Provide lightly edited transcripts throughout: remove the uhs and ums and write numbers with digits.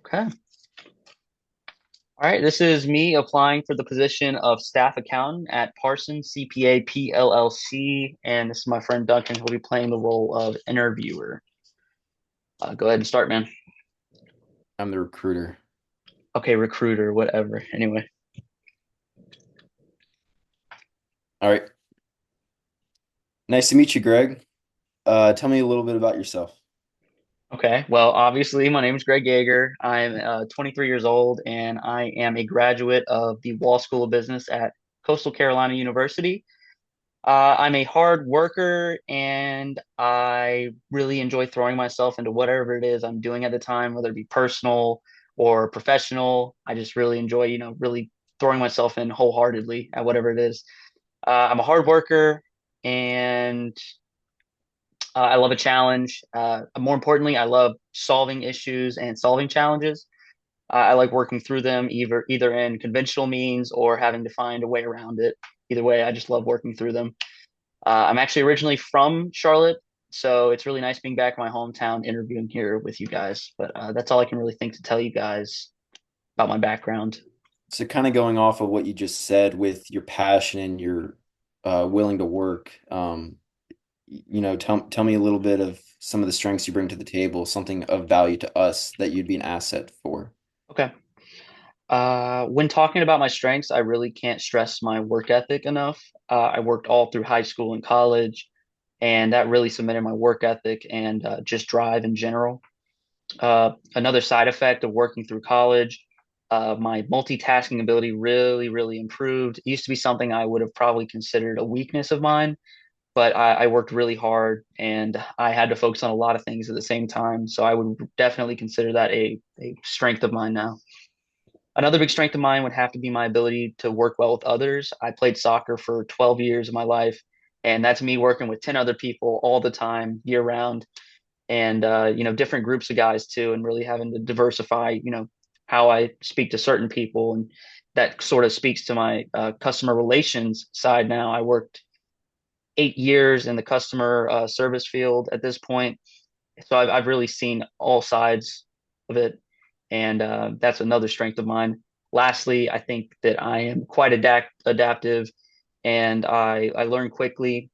Okay. All right. This is me applying for the position of staff accountant at Parsons CPA PLLC, and this is my friend Duncan who'll be playing the role of interviewer. Go ahead and start, man. I'm the recruiter. Okay, recruiter, whatever. Anyway. All right. Nice to meet you, Greg. Tell me a little bit about yourself. Okay. Well, obviously, my name is Greg Yeager. I'm 23 years old, and I am a graduate of the Wall School of Business at Coastal Carolina University. I'm a hard worker and I really enjoy throwing myself into whatever it is I'm doing at the time, whether it be personal or professional. I just really enjoy, really throwing myself in wholeheartedly at whatever it is. I'm a hard worker and I love a challenge. More importantly, I love solving issues and solving challenges. I like working through them either in conventional means or having to find a way around it. Either way, I just love working through them. I'm actually originally from Charlotte, so it's really nice being back in my hometown interviewing here with you guys. But that's all I can really think to tell you guys about my background. So, kind of going off of what you just said with your passion and your willing to work, tell me a little bit of some of the strengths you bring to the table, something of value to us that you'd be an asset for. Okay. When talking about my strengths, I really can't stress my work ethic enough. I worked all through high school and college, and that really cemented my work ethic and just drive in general. Another side effect of working through college, my multitasking ability really improved. It used to be something I would have probably considered a weakness of mine, but I worked really hard and I had to focus on a lot of things at the same time. So I would definitely consider that a strength of mine now. Another big strength of mine would have to be my ability to work well with others. I played soccer for 12 years of my life, and that's me working with 10 other people all the time, year round and different groups of guys too, and really having to diversify how I speak to certain people, and that sort of speaks to my customer relations side. Now I worked 8 years in the customer service field at this point, so I've really seen all sides of it, and that's another strength of mine. Lastly, I think that I am quite adaptive, and I learn quickly,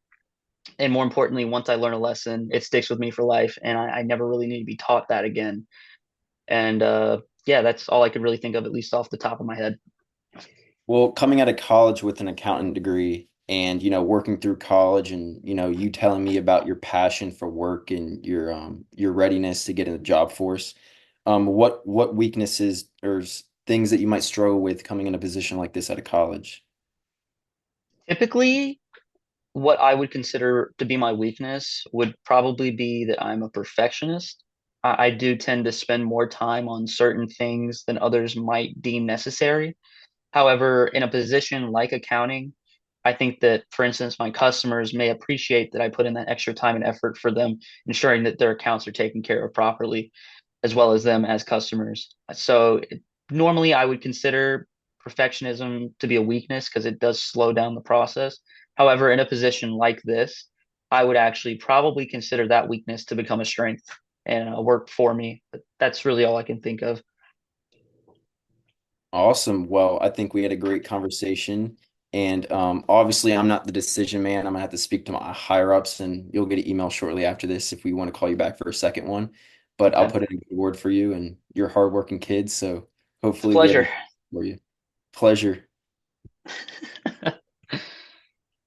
and more importantly, once I learn a lesson, it sticks with me for life, and I never really need to be taught that again. And yeah, that's all I could really think of, at least off the top of my head. Well, coming out of college with an accountant degree and, working through college and, you telling me about your passion for work and your readiness to get in the job force, what weaknesses or things that you might struggle with coming in a position like this out of college? Typically, what I would consider to be my weakness would probably be that I'm a perfectionist. I do tend to spend more time on certain things than others might deem necessary. However, in a position like accounting, I think that, for instance, my customers may appreciate that I put in that extra time and effort for them, ensuring that their accounts are taken care of properly, as well as them as customers. So normally I would consider perfectionism to be a weakness because it does slow down the process. However, in a position like this, I would actually probably consider that weakness to become a strength and work for me. But that's really all I can think of. Awesome. Well, I think we had a great conversation. And obviously, I'm not the decision man. I'm gonna have to speak to my higher ups, and you'll get an email shortly after this if we want to call you back for a second one. But I'll Okay. put in a good word for you, and you're hardworking kids, so It's a hopefully we have a pleasure. for you. Pleasure.